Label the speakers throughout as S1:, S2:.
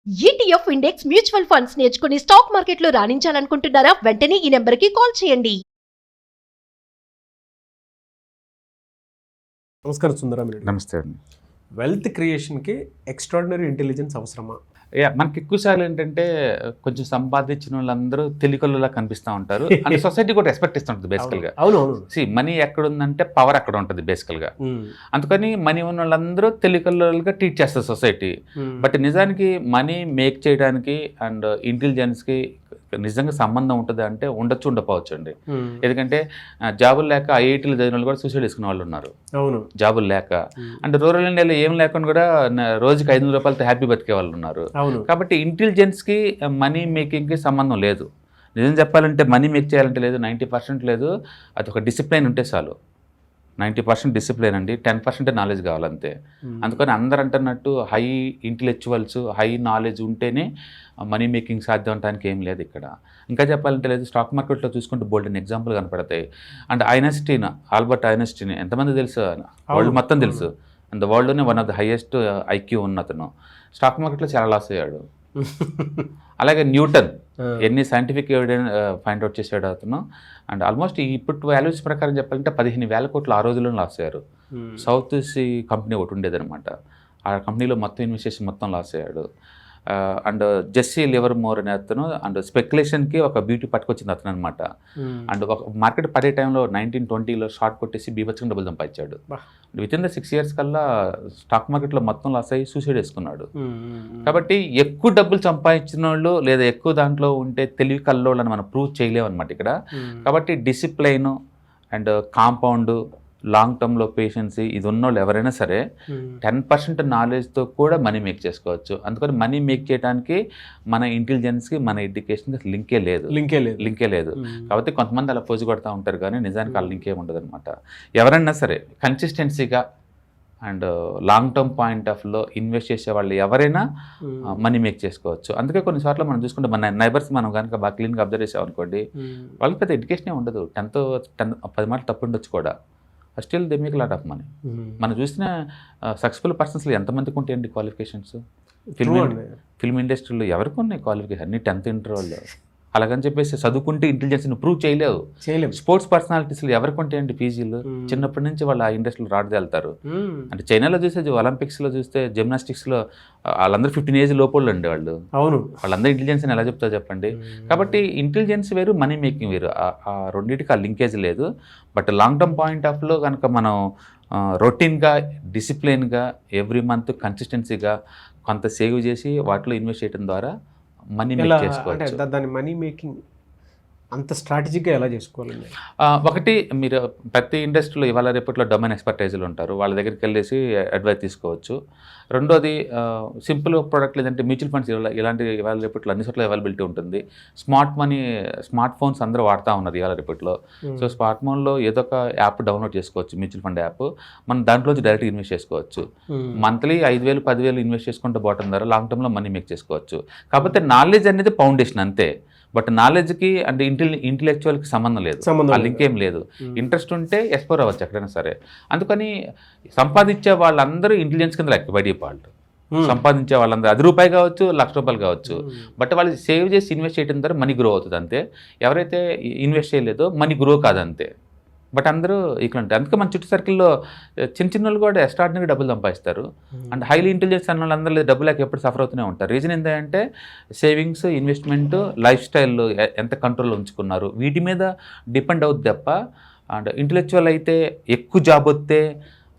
S1: ETF index mutual funds నేర్చుకుని stock మార్కెట్లో రాణించాలనుకుంటున్నారా? వెంటనే ఈ నెంబర్కి కాల్ చేయండి.
S2: నమస్కారం సుందరామిరెడ్డి.
S3: నమస్తే అండి.
S2: వెల్త్ క్రియేషన్కి ఎక్స్ట్రాడినరీ ఇంటెలిజెన్స్ అవసరమా?
S3: మనకి ఎక్కువసార్లు ఏంటంటే కొంచెం సంపాదించిన వాళ్ళందరూ తెలికల్లా కనిపిస్తూ ఉంటారు అండ్ సొసైటీ కూడా రెస్పెక్ట్ ఇస్తూ ఉంటుంది బేసికల్గా.
S2: అవును.
S3: మనీ ఎక్కడ ఉందంటే పవర్ అక్కడ ఉంటుంది బేసికల్గా. అందుకని మనీ ఉన్న వాళ్ళందరూ తెలికల్లుగా ట్రీట్ చేస్తారు సొసైటీ. బట్ నిజానికి మనీ మేక్ చేయడానికి అండ్ ఇంటెలిజెన్స్కి నిజంగా సంబంధం ఉంటుంది అంటే ఉండకపోవచ్చు అండి. ఎందుకంటే జాబులు లేక ఐఐటీలు చదివిన వాళ్ళు కూడా సూసైడ్ చేసుకునే వాళ్ళు ఉన్నారు.
S2: అవును,
S3: జాబులు లేక. అంటే రూరల్ ఇండియాలో ఏం లేకుండా కూడా రోజుకి 500 రూపాయలతో హ్యాపీ బతికే వాళ్ళు ఉన్నారు. కాబట్టి ఇంటెలిజెన్స్కి మనీ మేకింగ్కి సంబంధం లేదు. నిజం చెప్పాలంటే మనీ మేక్ చేయాలంటే లేదు, 90% లేదు. అది ఒక డిసిప్లైన్ ఉంటే చాలు. 90% డిసిప్లిన్ అండి, 10% నాలెడ్జ్ కావాలంతే. అందుకని అందరు అంటున్నట్టు హై ఇంటెలెక్చువల్స్, హై నాలెడ్జ్ ఉంటేనే మనీ మేకింగ్ సాధ్యం అనడానికి ఏం లేదు ఇక్కడ. ఇంకా చెప్పాలంటే లేదు, స్టాక్ మార్కెట్లో చూసుకుంటే బోల్డ్ ఎగ్జాంపుల్ కనపడతాయి. అండ్ ఆల్బర్ట్ ఐన్స్టీన్ ఎంతమంది తెలుసు? వరల్డ్ మొత్తం తెలుసు. అండ్ వరల్డ్లోనే one of the highest IQ ఉన్న అతను స్టాక్ మార్కెట్లో చాలా లాస్ అయ్యాడు. అలాగే న్యూటన్ ఎన్ని సైంటిఫిక్ ఎవిడెన్స్ ఫైండ్ అవుట్ చేసాడు అతను. అండ్ ఆల్మోస్ట్ ఇప్పుడు వాల్యూస్ ప్రకారం చెప్పాలంటే 15,000 కోట్లు ఆ రోజుల్లో లాస్ అయ్యారు. సౌత్ సీ కంపెనీ ఒకటి ఉండేదన్నమాట. ఆ కంపెనీలో మొత్తం ఇన్వెస్టేషన్ మొత్తం లాస్ అయ్యాడు. అండ్ జెస్సీ లివర్మోర్ అనే అతను అండ్ స్పెక్యులేషన్కి ఒక బ్యూటీ పట్టుకొచ్చింది అతను అనమాట. అండ్ ఒక మార్కెట్ పడే టైంలో 1920లో షార్ట్ కొట్టేసి బీభత్సంగా డబ్బులు సంపాదించాడు. వితిన్ ద 6 years కల్లా స్టాక్ మార్కెట్లో మొత్తం లాస్ అయ్యి సూసైడ్ చేసుకున్నాడు. కాబట్టి ఎక్కువ డబ్బులు సంపాదించిన వాళ్ళు లేదా ఎక్కువ దాంట్లో ఉంటే తెలివి కల్లోళ్ళు అని మనం ప్రూవ్ చేయలేమన్నమాట ఇక్కడ. కాబట్టి డిసిప్లైన్ అండ్ కాంపౌండ్, లాంగ్ టర్మ్లో పేషెన్సీ ఇది ఉన్నోళ్ళు ఎవరైనా సరే 10% నాలెడ్జ్తో కూడా మనీ మేక్ చేసుకోవచ్చు. అందుకని మనీ మేక్ చేయడానికి మన ఇంటెలిజెన్స్కి మన ఎడ్యుకేషన్కి లింకే లేదు. కాబట్టి కొంతమంది అలా పోజు కొడతా ఉంటారు కానీ నిజానికి ఆ లింక్ ఏమి ఉండదు అనమాట. ఎవరైనా సరే కన్సిస్టెన్సీగా అండ్ లాంగ్ టర్మ్ పాయింట్ ఆఫ్లో ఇన్వెస్ట్ చేసే వాళ్ళు ఎవరైనా మనీ మేక్ చేసుకోవచ్చు. అందుకే కొన్నిసార్లు మనం చూసుకుంటే మన నైబర్స్ మనం కనుక బాగా క్లీన్గా అబ్జర్వ్ చేసామనుకోండి, వాళ్ళకి పెద్ద ఎడ్యుకేషనే ఉండదు. 10 మార్కులు తప్పు ఉండొచ్చు కూడా, still they make lot of money. మనం చూసిన సక్సెస్ఫుల్ పర్సన్స్లో ఎంతమందికి ఉంటాయండి క్వాలిఫికేషన్స్? ఫిల్మ్ ఇండస్ట్రీలో ఎవరికి ఉన్నాయి క్వాలిఫికేషన్? అన్ని 10th ఇంటర్ వాళ్ళు. అలాగని చెప్పేసి చదువుకుంటే ఇంటెలిజెన్స్ని ప్రూవ్ చేయలేవు. స్పోర్ట్స్ పర్సనాలిటీస్లో ఎవరికి ఉంటాయండి పీజీలు? చిన్నప్పటి నుంచి వాళ్ళు ఆ ఇండస్ట్రీలో రాడదేళ్తారు. అంటే చైనాలో చూస్తే ఒలింపిక్స్లో చూస్తే జిమ్నాస్టిక్స్లో వాళ్ళందరూ 15 ఏజ్ లోపల ఉండే వాళ్ళు. అవును, వాళ్ళందరూ ఇంటెలిజెన్స్ అని ఎలా చెప్తారు చెప్పండి? కాబట్టి ఇంటెలిజెన్స్ వేరు, మనీ మేకింగ్ వేరు. ఆ రెండింటికి ఆ లింకేజ్ లేదు. బట్ లాంగ్ టర్మ్ పాయింట్ ఆఫ్లో కనుక మనం రొటీన్గా, డిసిప్లిన్గా, ఎవ్రీ మంత్ కన్సిస్టెన్సీగా కొంత సేవ్ చేసి వాటిలో ఇన్వెస్ట్ చేయడం ద్వారా మనీ మేక్ చేసుకోవచ్చు.
S2: దాని మనీ మేకింగ్ అంత స్ట్రాటజీగా ఎలా చేసుకోవాలండి?
S3: ఒకటి, మీరు ప్రతి ఇండస్ట్రీలో ఇవాళ రేపట్లో డొమైన్ ఎక్స్పర్టైజులు ఉంటారు, వాళ్ళ దగ్గరికి వెళ్ళేసి అడ్వైస్ తీసుకోవచ్చు. రెండోది, సింపుల్ ప్రోడక్ట్ లేదంటే మ్యూచువల్ ఫండ్స్ ఇలాంటి ఇవాళ రేపట్లో అన్ని చోట్ల అవైలబిలిటీ ఉంటుంది. స్మార్ట్ ఫోన్స్ అందరూ వాడుతూ ఉన్నారు ఇవాళ రేపట్లో. సో స్మార్ట్ ఫోన్లో ఏదో ఒక యాప్ డౌన్లోడ్ చేసుకోవచ్చు, మ్యూచువల్ ఫండ్ యాప్. మనం దాంట్లోంచి డైరెక్ట్గా ఇన్వెస్ట్ చేసుకోవచ్చు. మంత్లీ 5,000 10,000 ఇన్వెస్ట్ చేసుకుంటే బాటం ద్వారా లాంగ్ టర్మ్లో మనీ మేక్ చేసుకోవచ్చు. కాకపోతే నాలెడ్జ్ అనేది ఫౌండేషన్ అంతే. బట్ నాలెడ్జ్కి అంటే ఇంటెలెక్చువల్కి సంబంధం లేదు, ఆ లింక్ ఏం లేదు. ఇంట్రెస్ట్ ఉంటే ఎక్స్ప్లోర్ అవ్వచ్చు ఎక్కడైనా సరే. అందుకని సంపాదించే వాళ్ళందరూ ఇంటెలిజెన్స్ కింద లెక్క బై డిఫాల్ట్. సంపాదించే వాళ్ళందరూ ₹1,000 కావచ్చు, ₹1,00,000 కావచ్చు. బట్ వాళ్ళు సేవ్ చేసి ఇన్వెస్ట్ చేయడం ద్వారా మనీ గ్రో అవుతుంది అంతే. ఎవరైతే ఇన్వెస్ట్ చేయలేదో మనీ గ్రో కాదంతే. బట్ అందరూ ఇక్కడ ఉంటారు. అందుకే మన చుట్టూ సర్కిల్లో చిన్న వాళ్ళు కూడా ఎక్స్ట్రాడినరీ డబ్బులు సంపాదిస్తారు. అండ్ హైలీ ఇంటెలిజెన్స్ అన్న వాళ్ళందరూ డబ్బు లేక ఎప్పుడు సఫర్ అవుతూనే ఉంటారు. రీజన్ ఏంటంటే సేవింగ్స్, ఇన్వెస్ట్మెంట్, లైఫ్ స్టైల్ ఎంత కంట్రోల్లో ఉంచుకున్నారు వీటి మీద డిపెండ్ అవుతుంది తప్ప. అండ్ ఇంటెలెక్చువల్ అయితే ఎక్కువ జాబ్ వస్తే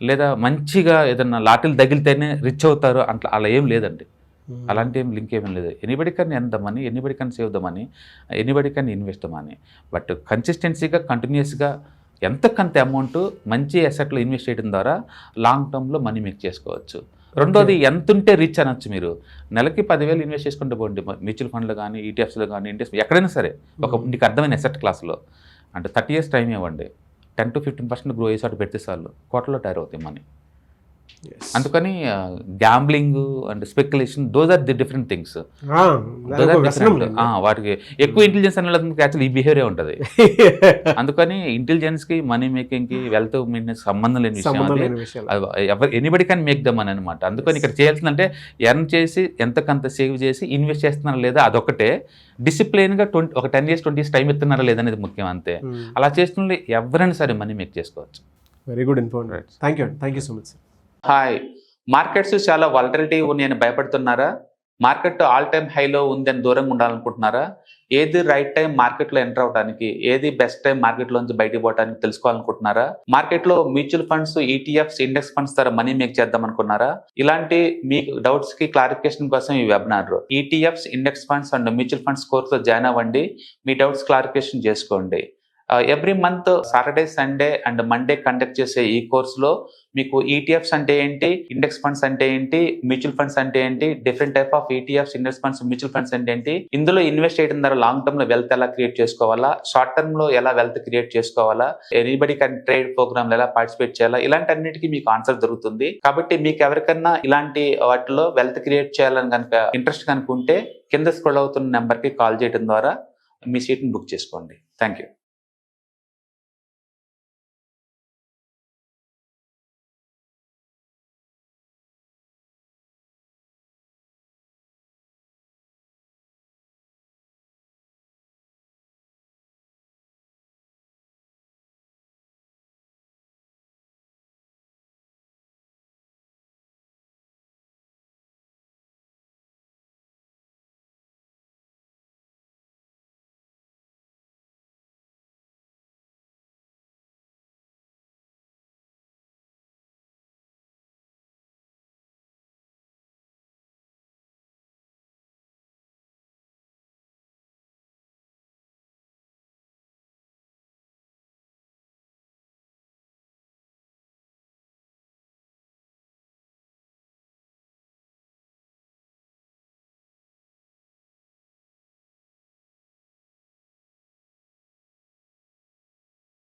S3: లేదా మంచిగా ఏదన్నా లాటిల్ తగిలితేనే రిచ్ అవుతారు అట్లా అలా ఏం లేదండి. అలాంటి ఏం లింక్ ఏమీ లేదు. Anybody can earn the money, anybody can save the money, anybody can invest the money. But కన్సిస్టెన్సీగా కంటిన్యూస్గా ఎంతకంత అమౌంట్ మంచి అసెట్లో ఇన్వెస్ట్ చేయడం ద్వారా లాంగ్ టర్మ్లో మనీ మేక్ చేసుకోవచ్చు. రెండోది, ఎంత ఉంటే రిచ్ అనొచ్చు. మీరు నెలకి 10,000 ఇన్వెస్ట్ చేసుకుంటే పోండి, మ్యూచువల్ ఫండ్లో కానీ, ఈటీఎఫ్స్లో కానీ, ఇండెక్స్ ఎక్కడైనా సరే నీకు అర్థమైన అసెట్ క్లాస్లో. అంటే 30 years టైం ఇవ్వండి, 10 to 15% గ్రో అయ్యేసాటు పెడితే చాలు, కోట్లలో తయారవుతాయి మనీ. అందుకని gambling and speculation those are the different things. వాటికి ఎక్కువ ఇంటెలిజెన్స్ అనేది యాక్చువల్లీ ఈ బిహేవియర్ ఉంటుంది. అందుకని ఇంటెలిజెన్స్ కి మనీ మేకింగ్ కి వెల్త్ మెయింటెనెన్స్ సంబంధం లేని విషయం. ఎవరు ఎనీబడి క్యాన్ మేక్ దమ్ అని అనమాట. అందుకని ఇక్కడ చేయాల్సిందంటే ఎర్న్ చేసి ఎంతకంత సేవ్ చేసి ఇన్వెస్ట్ చేస్తున్నారా లేదా అదొకటే. డిసిప్లిన్గా ఒక 10 years 20 years టైం ఇస్తున్నారా లేదనేది ముఖ్యం అంతే. అలా చేస్తున్న ఎవరైనా సరే మనీ మేక్ చేసుకోవచ్చు.
S2: Very good information. Thank you so much sir.
S3: Hi, markets చాలా వాలటిలిటీ ఉన్నాయని భయపడుతున్నారా? మార్కెట్ ఆల్ టైమ్ హైలో ఉందని దూరంగా ఉండాలనుకుంటున్నారా? ఏది రైట్ టైం మార్కెట్లో ఎంటర్ అవడానికి, ఏది బెస్ట్ టైం మార్కెట్లోంచి బయటకు పోవడానికి తెలుసుకోవాలనుకుంటున్నారా? మార్కెట్లో mutual funds, ETFs, index funds ద్వారా మనీ మేక్ చేద్దాం అనుకున్నారా? ఇలాంటి మీ డౌట్స్ కి క్లారిఫికేషన్ కోసం ఈ webinar. ETFs, index funds and mutual funds కోర్సులో జాయిన్ అవ్వండి. మీ డౌట్స్ క్లారిఫికేషన్ చేసుకోండి. Every month Saturday, Sunday and Monday conduct చేసే ఈ కోర్సులో మీకు ఈటీఎఫ్స్ అంటే ఏంటి, ఇండెక్స్ ఫండ్స్ అంటే ఏంటి, మ్యూచువల్ ఫండ్స్ అంటే ఏంటి, different type of ETFs, index funds, mutual funds అంటే ఏంటి, ఇందులో ఇన్వెస్ట్ చేయడం ద్వారా లాంగ్ టర్మ్ లో వెల్త్ ఎలా క్రియేట్ చేసుకోవాలా, షార్ట్ టర్మ్ లో ఎలా వెల్త్ క్రియేట్ చేసుకోవాలా, ఎనీబడి కెన్ ట్రేడ్ ప్రోగ్రామ్ ఎలా పార్టిసిపేట్ చేయాలా, ఇలాంటి అన్నిటికీ మీకు ఆన్సర్ దొరుకుతుంది. కాబట్టి మీకు ఎవరికన్నా ఇలాంటి వాటిలో వెల్త్ క్రియేట్ చేయాలని కనుక ఇంట్రెస్ట్ కనుక ఉంటే కింద స్క్రోల్ అవుతున్న నెంబర్ కి కాల్ చేయడం ద్వారా మీ సీట్ని బుక్ చేసుకోండి. Thank you.